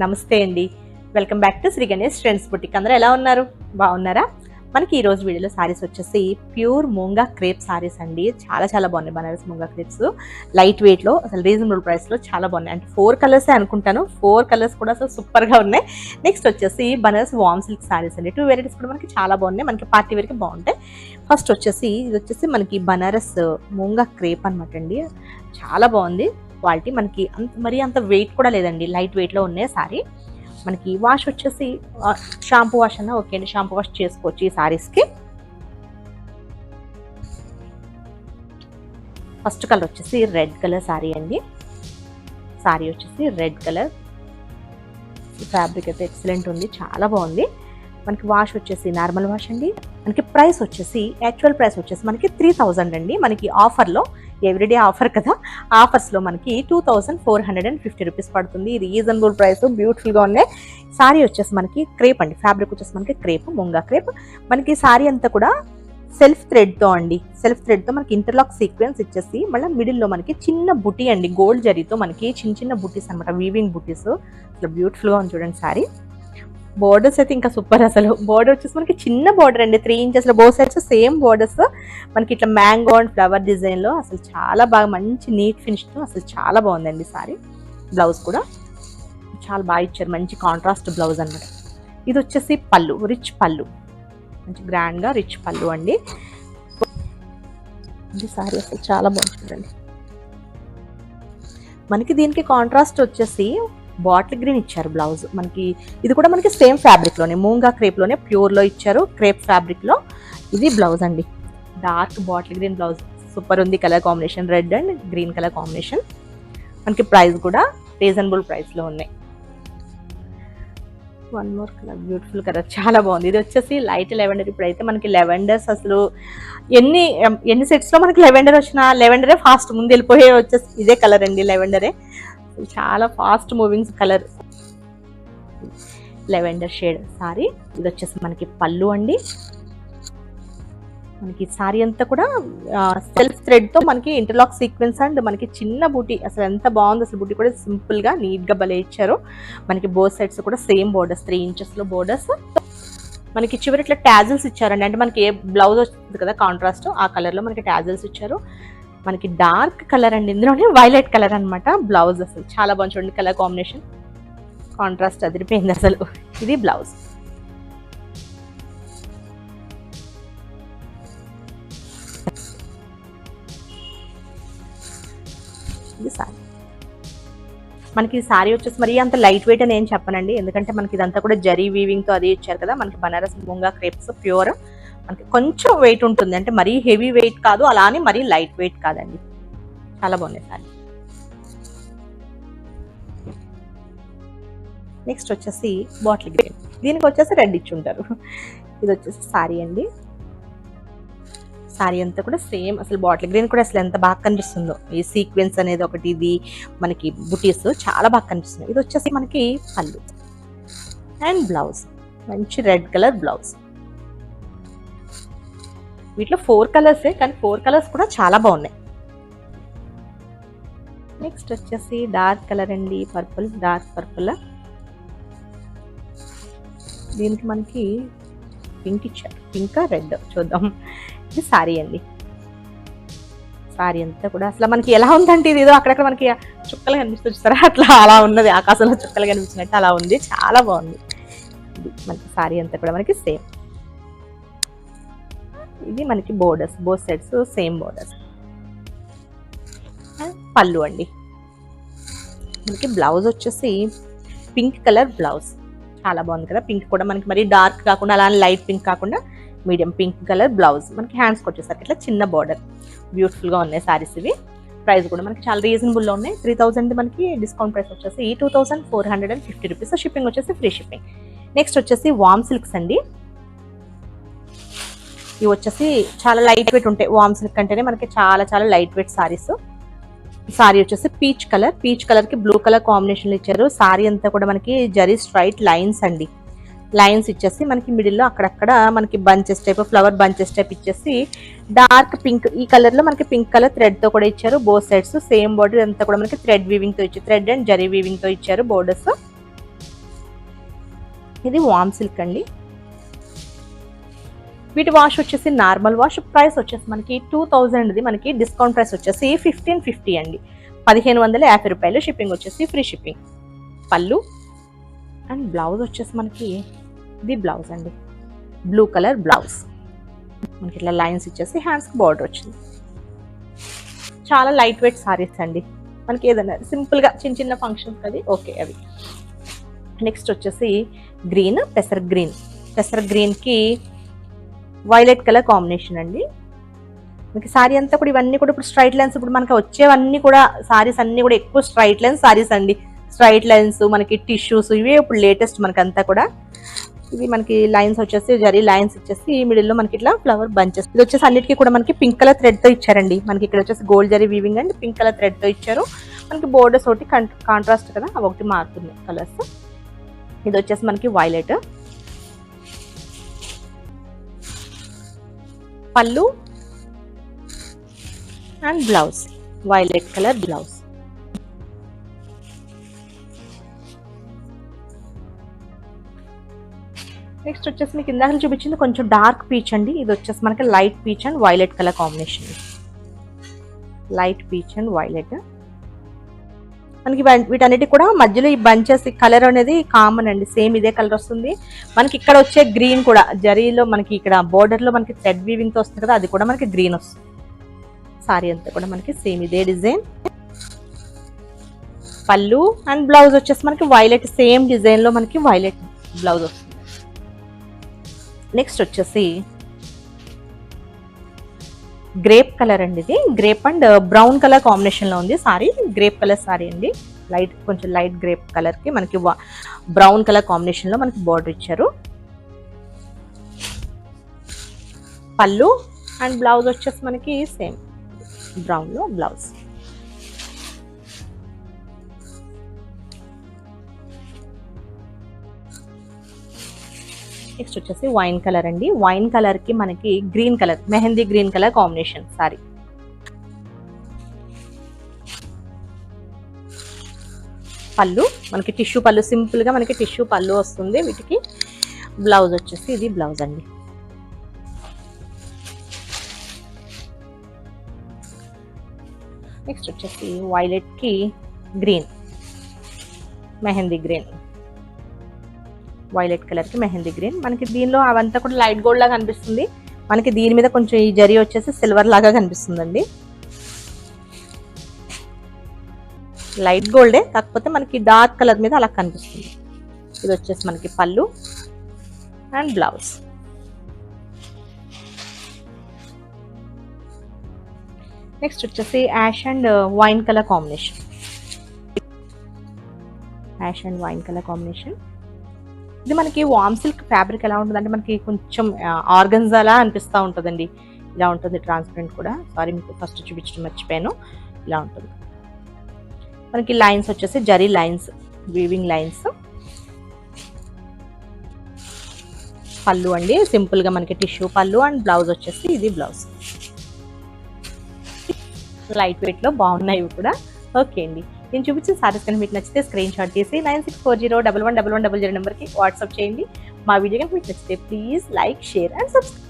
నమస్తే అండి. Welcome back to Sri Ganesh Trends Boutique. అందరూ ఎలా ఉన్నారు? బాగున్నారా? మనకి ఈ రోజు వీడియోలో సారీస్ వచ్చేసి ప్యూర్ మూంగా క్రేప్ సారీస్ అండి. చాలా చాలా బాగున్నాయి బనారస్ మూంగా క్రేప్స్. లైట్ వెయిట్ లో అసలు రీజనబుల్ ప్రైస్ లో చాలా బాగున్నాయి. అంటే 4 కలర్స్ అనుకుంటాను. 4 కలర్స్ కూడా అసలు సూపర్ గా ఉన్నాయి. నెక్స్ట్ వచ్చేసి బనారస్ వామ్ సిల్క్ సారీస్ అండి. 2 వెరైటీస్ కూడా మనకి చాలా బాగున్నాయి. మనకి పార్టీ వేర్కి బాగుంటాయి. ఫస్ట్ వచ్చేసి ఇది వచ్చేసి మనకి బనారస్ మూంగా క్రేప్ అనమాట అండి. చాలా బాగుంది క్వాలిటీ. మనకి మరీ అంత వెయిట్ కూడా లేదండి, లైట్ వెయిట్ లో ఉన్నాయి సారీ. మనకి వాష్ వచ్చేసి షాంపూ వాష్ అన్నా ఓకే అండి, షాంపూ వాష్ చేసుకోవచ్చు ఈ సారీస్కి. ఫస్ట్ కలర్ వచ్చేసి రెడ్ కలర్ సారీ అండి. సారీ వచ్చేసి రెడ్ కలర్. ఫ్యాబ్రిక్ అయితే ఎక్సలెంట్ ఉంది, చాలా బాగుంది. మనకి వాష్ వచ్చేసి నార్మల్ వాష్ అండి. మనకి ప్రైస్ వచ్చేసి యాక్చువల్ ప్రైస్ వచ్చేసి మనకి 3000 అండి. మనకి ఆఫర్లో, ఎవ్రీడే ఆఫర్ కదా, ఆఫర్స్లో మనకి 2450 రూపీస్ పడుతుంది. రీజనబుల్ ప్రైస్, బ్యూటిఫుల్గా ఉన్నాయి. సారీ వచ్చేసి మనకి క్రేప్ అండి. ఫ్యాబ్రిక్ వచ్చేసి మనకి క్రేప్, ముంగా క్రేప్. మనకి సారీ అంతా కూడా సెల్ఫ్ థ్రెడ్తో అండి. సెల్ఫ్ థ్రెడ్తో మనకి ఇంటర్లాక్ సీక్వెన్స్ ఇచ్చేసి మళ్ళీ మిడిల్లో మనకి చిన్న బుటీ అండి, గోల్డ్ జరీతో మనకి చిన్న చిన్న బుటీస్ అనమాట, వీవింగ్ బుటీస్. అసలు బ్యూటిఫుల్గా ఉంది చూడండి సారీ. బోర్డర్స్ అయితే ఇంకా సూపర్. అసలు బోర్డర్ వచ్చేసి మనకి చిన్న బోర్డర్ అండి, 3 ఇంచెస్ లో బోత్ సైడ్స్ సేమ్ బోర్డర్స్. మనకి ఇట్లా మ్యాంగో అండ్ ఫ్లవర్ డిజైన్ లో అసలు చాలా బాగా మంచి నీట్ ఫినిష్ తో అసలు చాలా బాగుందండి సారీ. బ్లౌజ్ కూడా చాలా బాగా ఇచ్చారు, మంచి కాంట్రాస్ట్ బ్లౌజ్ అనమాట. ఇది వచ్చేసి పళ్ళు, రిచ్ పళ్ళు, మంచి గ్రాండ్ గా రిచ్ పళ్ళు అండి. ఇది సారీ అసలు చాలా బాగుంటుందండి. మనకి దీనికి కాంట్రాస్ట్ వచ్చేసి బాటిల్ గ్రీన్ ఇచ్చారు బ్లౌజ్. మనకి ఇది కూడా మనకి సేమ్ ఫ్యాబ్రిక్ లోనే, మూంగా క్రేప్ లోనే ప్యూర్ లో ఇచ్చారు, క్రేప్ ఫ్యాబ్రిక్ లో. ఇది బ్లౌజ్ అండి, dark bottle green blouse. Super ఉంది colour combination, red and green colour combination. మనకి ప్రైస్ కూడా రీజనబుల్ ప్రైస్ లో ఉన్నాయి. One more colour, beautiful colour, చాలా బాగుంది. ఇది వచ్చేసి లైట్ లెవెండర్. ఇప్పుడైతే మనకి లెవెండర్స్ అసలు ఎన్ని సెట్స్ లో మనకి లెవెండర్ వచ్చినా లెవెండరే ఫాస్ట్ ముందు వెళ్ళిపోయే వచ్చేసి ఇదే కలర్ అండి, లెవెండరే. చాలా fast moving colour, lavender shade sorry. ఇది వచ్చేసి మనకి పళ్ళు అండి. మనకి సారీ అంతా కూడా సెల్ఫ్ థ్రెడ్ తో మనకి ఇంటర్లాక్ సీక్వెన్స్ అండ్ మనకి చిన్న బూటీ. అసలు ఎంత బాగుంది అసలు. బూటీ కూడా సింపుల్ గా నీట్ గా భలే ఇచ్చారు. మనకి బోత్ సైడ్స్ కూడా సేమ్ బోర్డర్స్, 3 ఇంచెస్ లో బోర్డర్స్. మనకి చివరి ఇట్లా టాజిల్స్ ఇచ్చారండి. అంటే మనకి ఏ బ్లౌజ్ వస్తుంది కదా కాంట్రాస్ట్, ఆ కలర్ లో మనకి టాజిల్స్ ఇచ్చారు. మనకి డార్క్ కలర్ అండి, ఇందులోనే వైలెట్ కలర్ అనమాట బ్లౌజ్. అసలు చాలా బాగుంది చూడండి కలర్ కాంబినేషన్, కాంట్రాస్ట్ అదిరిపోయింది అసలు. ఇది బ్లౌజ్. ఇది సారీ. మనకి సారీ వచ్చేసి మరీ అంత లైట్ వెయిట్ అని ఏం చెప్పనండి, ఎందుకంటే మనకి ఇదంతా కూడా జరీ వీవింగ్ తో అది ఇచ్చారు కదా. మనకి బనారస్ మూంగా క్రేప్స్ ప్యూర్. మనకి కొంచెం వెయిట్ ఉంటుంది, అంటే మరీ హెవీ వెయిట్ కాదు, అలానే మరీ లైట్ వెయిట్ కాదండి. చాలా బాగుంది సారీ. నెక్స్ట్ వచ్చేసి బాటిల్ గ్రీన్. దీనికి వచ్చేసి రెడ్ ఇచ్చి ఉంటారు. ఇది వచ్చేసి సారీ అండి. సారీ అంతా కూడా సేమ్. అసలు బాటిల్ గ్రీన్ కూడా అసలు ఎంత బాగా కనిపిస్తుందో, ఈ సీక్వెన్స్ అనేది ఒకటి, ఇది మనకి బుటీస్ చాలా బాగా కనిపిస్తుంది. ఇది వచ్చేసి మనకి పళ్ళు అండ్ బ్లౌజ్, మంచి రెడ్ కలర్ బ్లౌజ్. వీటిలో 4 కలర్సే, కానీ 4 కలర్స్ కూడా చాలా బాగున్నాయి. నెక్స్ట్ వచ్చేసి డార్క్ కలర్ అండి, పర్పుల్, డార్క్ పర్పుల్. దీనికి మనకి పింక్ ఇచ్చారు, పింక్ రెడ్. చూద్దాం. ఇది సారీ అండి. సారీ అంతా కూడా అసలు మనకి ఎలా ఉందంటే, ఇది ఏదో అక్కడక్కడ మనకి చుక్కలు కనిపిస్తుంది చూస్తారా, అట్లా అలా ఉన్నది, ఆకాశంలో చుక్కలు కనిపించినట్టు అలా ఉంది, చాలా బాగుంది. ఇది మనకి సారీ అంతా కూడా మనకి సేమ్. ఇది మనకి borders, both sides same borders. పళ్ళు అండి. మనకి బ్లౌజ్ వచ్చేసి పింక్ కలర్ బ్లౌజ్, చాలా బాగుంది కదా. పింక్ కూడా మనకి మరీ డార్క్ కాకుండా, అలా లైట్ పింక్ కాకుండా మీడియం పింక్ కలర్ బ్లౌజ్. మనకి హ్యాండ్స్కి వచ్చేసరికి ఇట్లా చిన్న బార్డర్. బ్యూటిఫుల్గా ఉన్నాయి సారీస్ ఇవి. ప్రైస్ కూడా మనకి చాలా రీజనబుల్లో ఉన్నాయి. 3000 మనకి డిస్కౌంట్ ప్రైస్ వచ్చేసి 2450 రూపీస్. షిప్పింగ్ వచ్చేసి ఫ్రీ షిప్పింగ్. నెక్స్ట్ వచ్చేసి వామ్ సిల్క్స్ అండి. ఇవి వచ్చేసి చాలా లైట్ వెయిట్ ఉంటాయి. వామ్ సిల్క్ అంటేనే మనకి చాలా చాలా లైట్ వెయిట్ సారీస్. సారీ వచ్చేసి పీచ్ కలర్, పీచ్ కలర్ కి బ్లూ కలర్ కాంబినేషన్ ఇచ్చారు. సారీ అంతా కూడా మనకి జరీ స్ట్రైట్ లైన్స్ అండి. లైన్స్ ఇచ్చేసి మనకి మిడిల్ లో అక్కడక్కడ మనకి bunches type, flower bunches type ఇచ్చేసి డార్క్ పింక్, ఈ కలర్ లో మనకి పింక్ కలర్ థ్రెడ్ తో కూడా ఇచ్చారు. బోత్ సైడ్స్ సేమ్ బోర్డర్ అంతా కూడా మనకి థ్రెడ్ వీవింగ్ తో ఇచ్చారు, థ్రెడ్ అండ్ జరీ వీవింగ్ తో ఇచ్చారు బోర్డర్స్. ఇది వామ్ సిల్క్ అండి. వీటి వాష్ వచ్చేసి నార్మల్ వాష్. ప్రైస్ వచ్చేసి మనకి 2000, మనకి డిస్కౌంట్ ప్రైస్ వచ్చేసి 1550 అండి. 1550 రూపాయలు. షిప్పింగ్ వచ్చేసి ఫ్రీ షిప్పింగ్. పళ్ళు అండ్ బ్లౌజ్ వచ్చేసి మనకి ఇది బ్లౌజ్ అండి, బ్లూ కలర్ బ్లౌజ్. మనకి ఇట్లా లైన్స్ ఇచ్చేసి హ్యాండ్స్కి బార్డర్ వచ్చింది. చాలా లైట్ వెయిట్ సారీస్ అండి. మనకి ఏదైనా సింపుల్గా చిన్న చిన్న ఫంక్షన్స్ అది ఓకే అవి. నెక్స్ట్ వచ్చేసి గ్రీన్, పెసర్ గ్రీన్. పెసర్ గ్రీన్కి వైలెట్ కలర్ కాంబినేషన్ అండి. మనకి సారీ అంతా కూడా ఇవన్నీ కూడా ఇప్పుడు స్ట్రైట్ లైన్స్, ఇప్పుడు మనకి వచ్చేవన్నీ కూడా సారీస్ అన్నీ కూడా ఎక్కువ స్ట్రైట్ లైన్స్ సారీస్ అండి. స్ట్రైట్ లైన్స్, మనకి టిష్యూస్, ఇవే ఇప్పుడు లేటెస్ట్ మనకంతా కూడా. ఇవి మనకి లైన్స్ వచ్చేసి జరీ లైన్స్ ఇచ్చేసి మిడిల్లో మనకి ఇట్లా ఫ్లవర్ బంచెస్. ఇది వచ్చేసి అన్నిటికీ కూడా మనకి పింక్ కలర్ థ్రెడ్ తో ఇచ్చారండి. మనకి ఇక్కడ వచ్చేసి gold zari weaving and pink colour thread తో ఇచ్చారు. మనకి బోర్డర్స్ ఒకటి కాంట్రాస్ట్ కదా, అవి ఒకటి మారుతుంది కలర్స్. ఇది వచ్చేసి మనకి వైలెట్. పళ్ళు and blouse violet colour blouse. Next వచ్చేసి మీకు ఇందాక చూపించింది కొంచెం డార్క్ పీచ్ అండి. ఇది వచ్చేసి మనకి light peach and violet colour combination. Light peach and violet. మనకి వీటన్నిటి కూడా మధ్యలో ఈ బంచెస్ కలర్ అనేది కామన్ అండి, సేమ్ ఇదే కలర్ వస్తుంది. మనకి ఇక్కడ వచ్చే గ్రీన్ కూడా జరీలో మనకి ఇక్కడ బోర్డర్ లో మనకి థ్రెడ్ వీవింగ్ తో వస్తుంది కదా, అది కూడా మనకి గ్రీన్ వస్తుంది. సారీ అంతా కూడా మనకి సేమ్ ఇదే డిజైన్. పళ్ళు అండ్ బ్లౌజ్ వచ్చేసి మనకి వైలెట్, సేమ్ డిజైన్ లో మనకి వైలెట్ బ్లౌజ్ వస్తుంది. నెక్స్ట్ వచ్చేసి గ్రేప్ కలర్ అండి. ఇది grape and brown colour combination లో ఉంది సారీ. గ్రేప్ కలర్ సారీ అండి. లైట్ కొంచెం లైట్ గ్రేప్ కలర్ కి మనకి బ్రౌన్ కలర్ కాంబినేషన్ లో మనకి బార్డర్ ఇచ్చారు. పళ్ళు అండ్ బ్లౌజ్ వచ్చేసి మనకి సేమ్ బ్రౌన్ లో బ్లౌజ్. నెక్స్ట్ వచ్చేసి వైన్ కలర్ అండి. వైన్ కలర్ కి మనకి green colour, mehndi green colour combination sorry. పళ్ళు మనకి టిష్యూ పళ్ళు, సింపుల్ గా మనకి టిష్యూ పళ్ళు వస్తుంది. వీటికి బ్లౌజ్ వచ్చేసి ఇది బ్లౌజ్ అండి. నెక్స్ట్ వచ్చేసి వైలెట్ కి green, mehndi green. Violet colour కి మెహందీ గ్రీన్. మనకి దీనిలో అవంతా కూడా లైట్ గోల్డ్ లాగా కనిపిస్తుంది. మనకి దీని మీద కొంచెం ఈ జరీ వచ్చేసి సిల్వర్ లాగా కనిపిస్తుందండి. లైట్ గోల్డే, కాకపోతే మనకి డార్క్ కలర్ మీద అలా కనిపిస్తుంది. ఇది వచ్చేసి మనకి పళ్ళు అండ్ బ్లౌజ్. నెక్స్ట్ వచ్చేసి ash and wine colour combination. Ash and wine colour combination. ఇది మనకి వామ్ సిల్క్ ఫ్యాబ్రిక్ ఎలా ఉంటుంది అంటే మనకి కొంచెం ఆర్గన్జాలా అనిపిస్తూ ఉంటుందండి. ఇలా ఉంటుంది ట్రాన్స్పరెంట్ కూడా. సారీ మీకు ఫస్ట్ చూపించడం మర్చిపోయాను. ఇలా ఉంటుంది. మనకి లైన్స్ వచ్చేసి జరీ లైన్స్, వీవింగ్ లైన్స్. పళ్ళు అండి సింపుల్ గా మనకి టిష్యూ పళ్ళు అండ్ బ్లౌజ్ వచ్చేసి ఇది బ్లౌజ్. లైట్ వెయిట్ లో బాగున్నాయి ఇవి కూడా. ఓకే అండి, నేను చూపించిన సారీస్ కానీ మీకు నచ్చితే స్క్రీన్ షాట్ తీసి 9640111100 నెంబర్కి వాట్సాప్ చేయండి. మా వీడియో కనుక మీకు నచ్చితే please like, share and subscribe.